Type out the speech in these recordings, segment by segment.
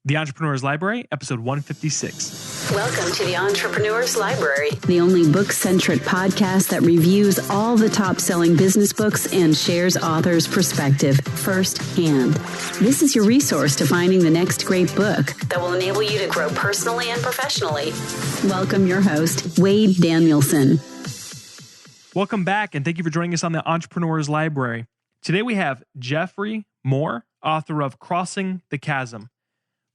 The Entrepreneur's Library, episode 156. Welcome to the Entrepreneur's Library, the only book-centric podcast that reviews all the top-selling business books and shares authors' perspective firsthand. This is your resource to finding the next great book that will enable you to grow personally and professionally. Welcome your host, Wade Danielson. Welcome back, and thank you for joining us on the Entrepreneur's Library. Today we have Geoffrey Moore, author of Crossing the Chasm,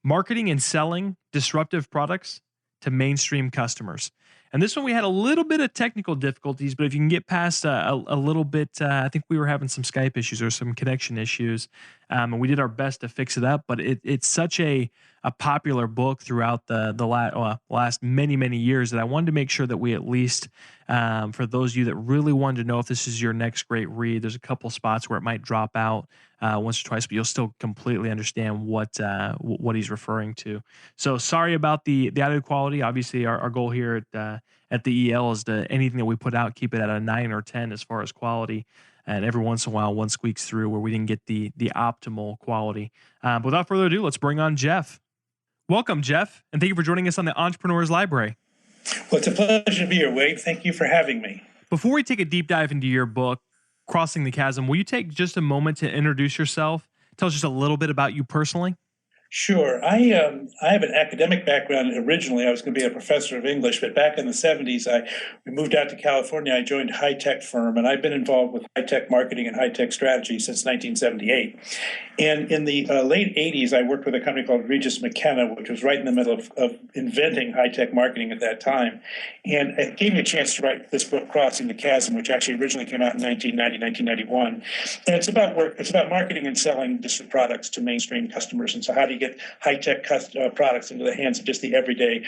Marketing and Selling Disruptive Products to Mainstream Customers. And this one we had a little bit of technical difficulties, but if you can get past a little bit, I think we were having some Skype issues or some connection issues, and we did our best to fix it up. But it's such a popular book throughout the last many years that I wanted to make sure that we at least, for those of you that really wanted to know if this is your next great read, there's a couple spots where it might drop out once or twice, but you'll still completely understand what he's referring to. So sorry about the audio quality. Obviously, our goal here at the EL is to anything that we put out, keep it at a 9 or 10 as far as quality. And every once in a while, one squeaks through where we didn't get the optimal quality. But without further ado, let's bring on Jeff. Welcome, Jeff, and thank you for joining us on the Entrepreneur's Library. Well, it's a pleasure to be here, Wade. Thank you for having me. Before we take a deep dive into your book, Crossing the Chasm, will you take just a moment to introduce yourself? Tell us just a little bit about you personally. Sure. I have an academic background. Originally, I was going to be a professor of English, but back in the 70s, we moved out to California. I joined a high-tech firm, and I've been involved with high-tech marketing and high-tech strategy since 1978. And in the late 80s, I worked with a company called Regis McKenna, which was right in the middle of inventing high-tech marketing at that time. And it gave me a chance to write this book, Crossing the Chasm, which actually originally came out in 1991. And it's about marketing and selling disruptive products to mainstream customers. And so how do you get high-tech products into the hands of just the everyday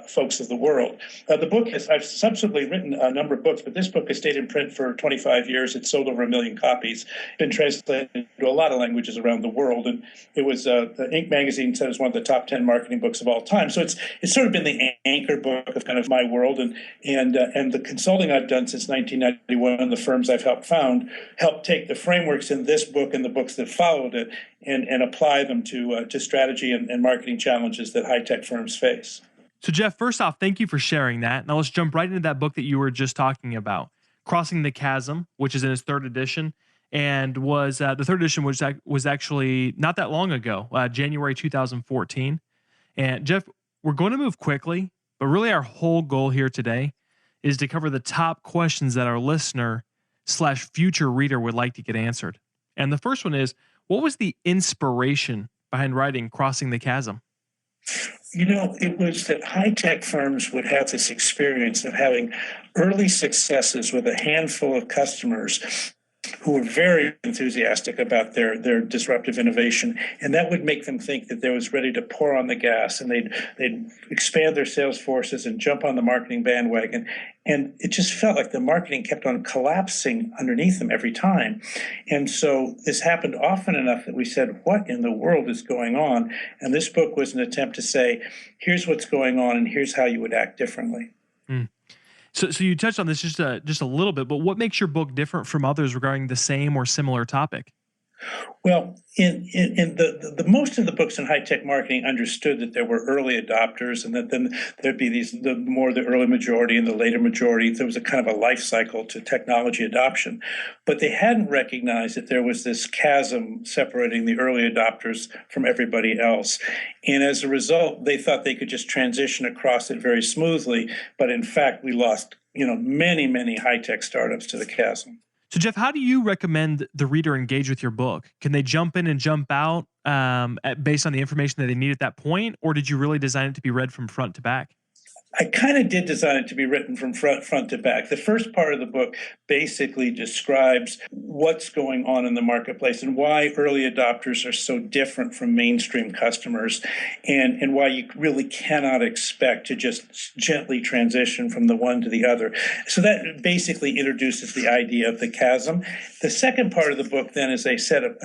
folks of the world? The book I've subsequently written a number of books, but this book has stayed in print for 25 years. It's sold over 1 million copies, been translated into a lot of languages around the world. And it was, the Inc. magazine said it was one of the top 10 marketing books of all time. So it's sort of been the anchor book of kind of my world. And the consulting I've done since 1991, the firms I've helped take the frameworks in this book and the books that followed it and apply them to strategy and marketing challenges that high-tech firms face. So Jeff, first off, thank you for sharing that. Now let's jump right into that book that you were just talking about, Crossing the Chasm, which is in its third edition, and was the third edition was actually not that long ago, January 2014. And Jeff, we're going to move quickly, but really our whole goal here today is to cover the top questions that our listener/future reader would like to get answered. And the first one is, what was the inspiration behind writing Crossing the Chasm? You know, it was that high-tech firms would have this experience of having early successes with a handful of customers who were very enthusiastic about their disruptive innovation, and that would make them think that they was ready to pour on the gas, and they'd expand their sales forces and jump on the marketing bandwagon. And it just felt like the marketing kept on collapsing underneath them every time. And so this happened often enough that we said, what in the world is going on? And this book was an attempt to say, here's what's going on, and here's how you would act differently. Mm. So you touched on this just a little bit, but what makes your book different from others regarding the same or similar topic? Well, in the most of the books in high-tech marketing understood that there were early adopters, and that then there'd be the early majority and the later majority. There was a kind of a life cycle to technology adoption, but they hadn't recognized that there was this chasm separating the early adopters from everybody else. And as a result, they thought they could just transition across it very smoothly, but in fact, we lost many high-tech startups to the chasm. So, Jeff, how do you recommend the reader engage with your book? Can they jump in and jump out based on the information that they need at that point, or did you really design it to be read from front to back? I kind of did design it to be written from front to back. The first part of the book basically describes what's going on in the marketplace and why early adopters are so different from mainstream customers, and why you really cannot expect to just gently transition from the one to the other. So that basically introduces the idea of the chasm. The second part of the book then is a set of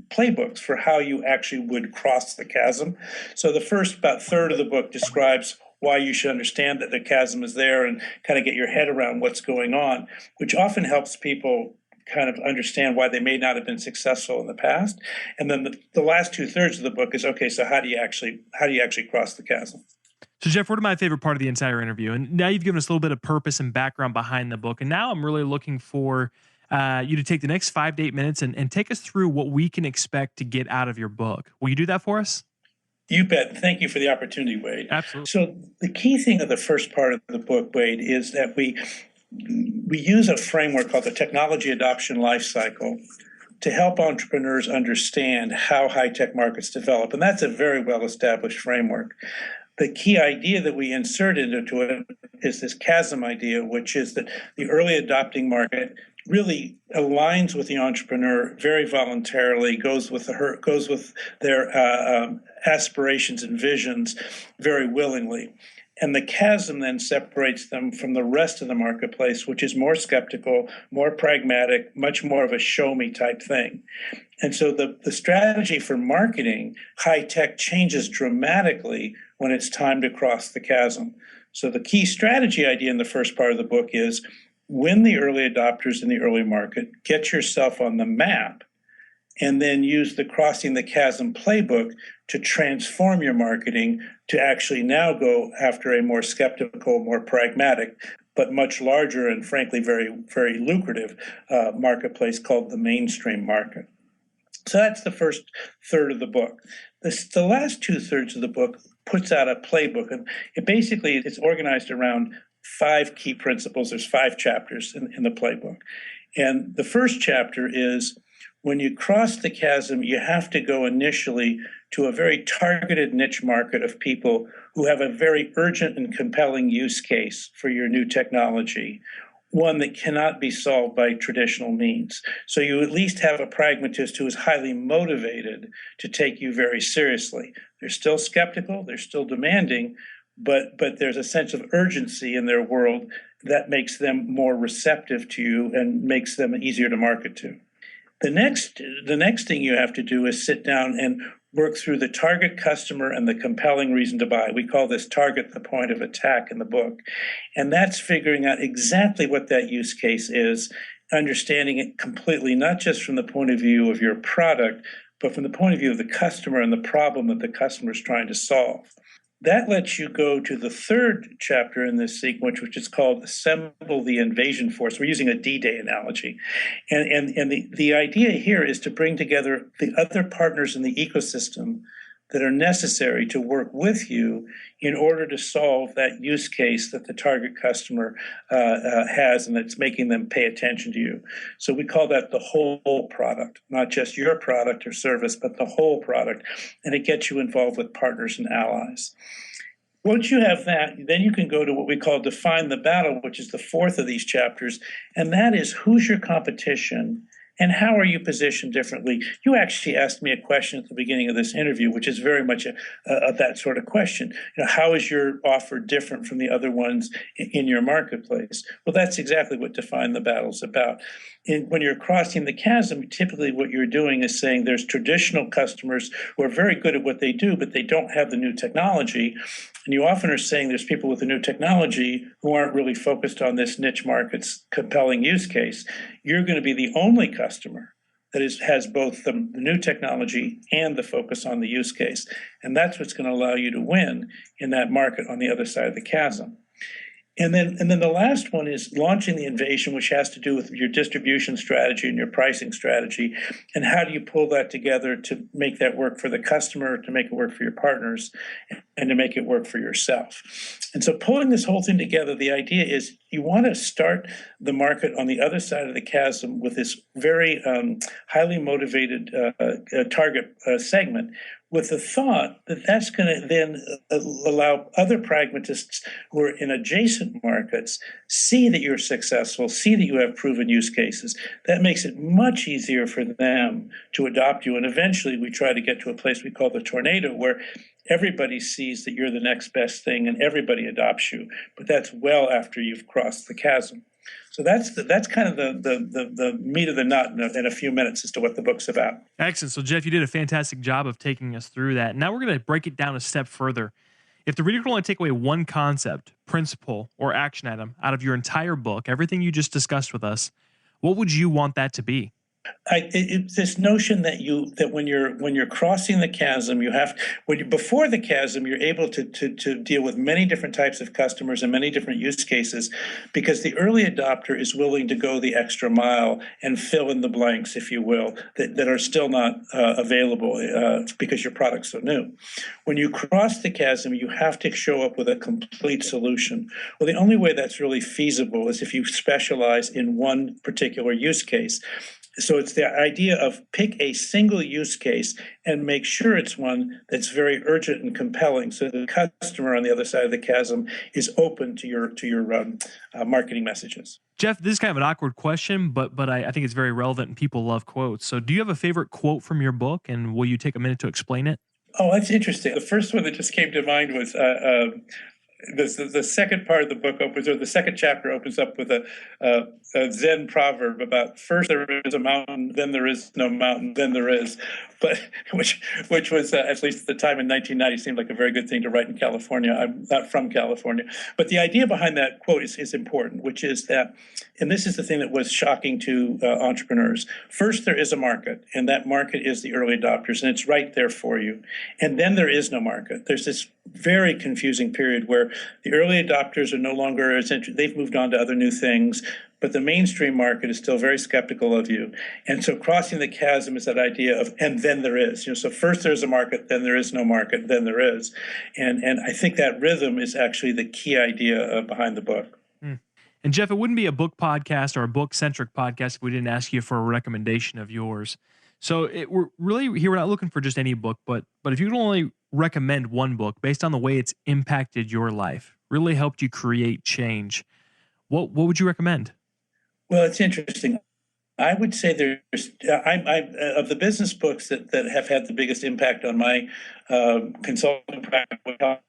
playbooks for how you actually would cross the chasm. So the first about third of the book describes why you should understand that the chasm is there and kind of get your head around what's going on, which often helps people kind of understand why they may not have been successful in the past. And then the last 2/3 of the book is, okay, so how do you actually cross the chasm? So, Jeff, what are my favorite part of the entire interview? And now you've given us a little bit of purpose and background behind the book. And now I'm really looking for you to take the next 5 to 8 minutes and take us through what we can expect to get out of your book. Will you do that for us? You bet. Thank you for the opportunity, Wade. Absolutely. So the key thing of the first part of the book, Wade, is that we use a framework called the technology adoption life cycle to help entrepreneurs understand how high-tech markets develop. And that's a very well-established framework. The key idea that we insert into it is this chasm idea, which is that the early adopting market really aligns with the entrepreneur very voluntarily, goes with their aspirations and visions very willingly. And the chasm then separates them from the rest of the marketplace, which is more skeptical, more pragmatic, much more of a show me type thing. And so the strategy for marketing high tech changes dramatically when it's time to cross the chasm. So the key strategy idea in the first part of the book is win the early adopters in the early market, get yourself on the map, and then use the Crossing the Chasm playbook to transform your marketing to actually now go after a more skeptical, more pragmatic, but much larger and frankly very, very lucrative marketplace called the mainstream market. So that's the first third of the book. The last 2/3 of the book puts out a playbook, and it's organized around 5 key principles. There's 5 chapters in the playbook. And the first chapter is when you cross the chasm, you have to go initially to a very targeted niche market of people who have a very urgent and compelling use case for your new technology, one that cannot be solved by traditional means. So you at least have a pragmatist who is highly motivated to take you very seriously. They're still skeptical, they're still demanding, but there's a sense of urgency in their world that makes them more receptive to you and makes them easier to market to. The next thing you have to do is sit down and work through the target customer and the compelling reason to buy. We call this target the point of attack in the book. And that's figuring out exactly what that use case is, understanding it completely, not just from the point of view of your product, but from the point of view of the customer and the problem that the customer is trying to solve. That lets you go to the third chapter in this sequence, which is called Assemble the Invasion Force. We're using a D-Day analogy. And the idea here is to bring together the other partners in the ecosystem that are necessary to work with you in order to solve that use case that the target customer has and that's making them pay attention to you. So we call that the whole product, not just your product or service, but the whole product. And it gets you involved with partners and allies. Once you have that, then you can go to what we call Define the Battle, which is the fourth of these chapters. And that is, who's your competition? And how are you positioned differently? You actually asked me a question at the beginning of this interview, which is very much that sort of question. How is your offer different from the other ones in your marketplace? Well, that's exactly what Define the Battle is about. When you're crossing the chasm, typically what you're doing is saying there's traditional customers who are very good at what they do, but they don't have the new technology. And you often are saying there's people with the new technology who aren't really focused on this niche market's compelling use case. You're going to be the only customer that has both the new technology and the focus on the use case. And that's what's going to allow you to win in that market on the other side of the chasm. And then the last one is launching the invasion, which has to do with your distribution strategy and your pricing strategy. And how do you pull that together to make that work for the customer, to make it work for your partners, and to make it work for yourself? And so pulling this whole thing together, the idea is you want to start the market on the other side of the chasm with this very highly motivated target segment, with the thought that that's going to then allow other pragmatists who are in adjacent markets see that you're successful, see that you have proven use cases. That makes it much easier for them to adopt you. And eventually we try to get to a place we call the tornado, where everybody sees that you're the next best thing and everybody adopts you. But that's well after you've crossed the chasm. So that's kind of the meat of the nut in a few minutes as to what the book's about. Excellent. So, Jeff, you did a fantastic job of taking us through that. Now we're going to break it down a step further. If the reader can only take away one concept, principle, or action item out of your entire book, everything you just discussed with us, What would you want that to be? This notion that when you're crossing the chasm, before the chasm, you're able to deal with many different types of customers and many different use cases, because the early adopter is willing to go the extra mile and fill in the blanks, if you will, that are still not available because your product's so new. When you cross the chasm, you have to show up with a complete solution. Well, the only way that's really feasible is if you specialize in one particular use case. So it's the idea of pick a single use case and make sure it's one that's very urgent and compelling, so the customer on the other side of the chasm is open to your marketing messages. Jeff, this is kind of an awkward question, but I think it's very relevant and people love quotes. So do you have a favorite quote from your book, and will you take a minute to explain it? Oh, that's interesting. The first one that just came to mind was the second part of the book opens, or the second chapter opens up with a Zen proverb about first there is a mountain, then there is no mountain, then there is. But which was at least at the time in 1990 seemed like a very good thing to write in California. I'm not from California, but the idea behind that quote is important, which is that, and this is the thing that was shocking to entrepreneurs. First, there is a market, and that market is the early adopters, and it's right there for you. And then there is no market. There's this very confusing period where the early adopters are no longer as interested. They've moved on to other new things, but the mainstream market is still very skeptical of you. And so crossing the chasm is that idea of, and then there is. So first there's a market, then there is no market, then there is. And I think that rhythm is actually the key idea behind the book. And Jeff, it wouldn't be a book podcast or a book-centric podcast if we didn't ask you for a recommendation of yours. So we're really here, we're not looking for just any book, but if you could only recommend one book based on the way it's impacted your life, really helped you create change, what would you recommend? Well, it's interesting. I would say there's of the business books that have had the biggest impact on my consulting practice,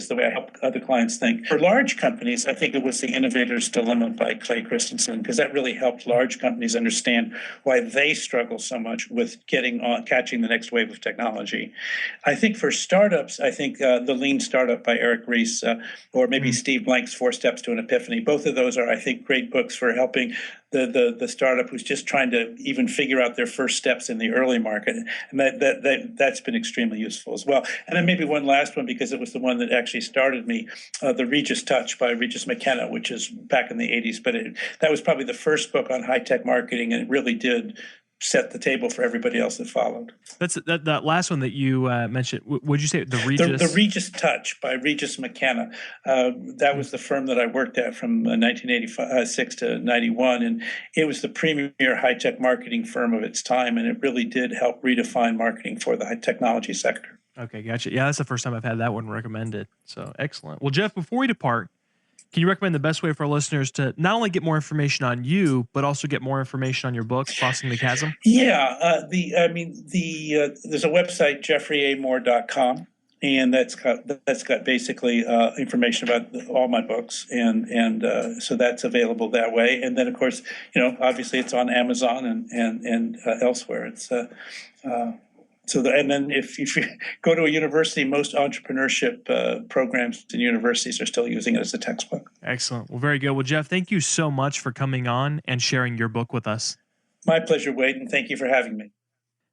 the way I help other clients think. For large companies, I think it was The Innovator's Dilemma by Clay Christensen, because that really helped large companies understand why they struggle so much with catching the next wave of technology. I think for startups, I think The Lean Startup by Eric Ries, or maybe Steve Blank's 4 Steps to an Epiphany. Both of those are, I think, great books for helping the startup who's just trying to even figure out their first steps in the early market. And that's been extremely useful as well. And then maybe one last one, because it was the one that actually started me, The Regis Touch by Regis McKenna, which is back in the 80s. But that was probably the first book on high-tech marketing, and it really did set the table for everybody else that followed. That's that last one that you mentioned. Would you say the Regis? The Regis Touch by Regis McKenna. That was the firm that I worked at from 1986 to 91, and it was the premier high-tech marketing firm of its time, and it really did help redefine marketing for the high technology sector. Okay, gotcha. Yeah, that's the first time I've had that one recommended. So excellent. Well, Jeff, before we depart, can you recommend the best way for our listeners to not only get more information on you, but also get more information on your book, Crossing the Chasm? Yeah, there's a website, geoffreyamore.com, and that's got basically information about all my books, and so that's available that way. And then, of course, obviously it's on Amazon and elsewhere. It's and then if you go to a university, most entrepreneurship programs in universities are still using it as a textbook. Excellent. Well, very good. Well, Jeff, thank you so much for coming on and sharing your book with us. My pleasure, Wade, and thank you for having me.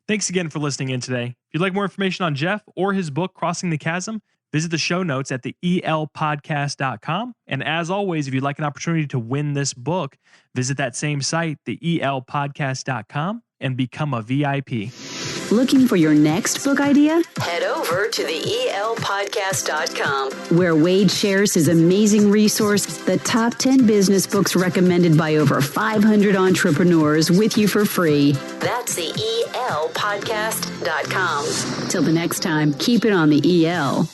Thanks again for listening in today. If you'd like more information on Jeff or his book, Crossing the Chasm, visit the show notes at the elpodcast.com. And as always, if you'd like an opportunity to win this book, visit that same site, the elpodcast.com, and become a VIP. Looking for your next book idea? Head over to the elpodcast.com, where Wade shares his amazing resource, the top 10 business books recommended by over 500 entrepreneurs, with you for free. That's the elpodcast.com. Till the next time, keep it on the EL.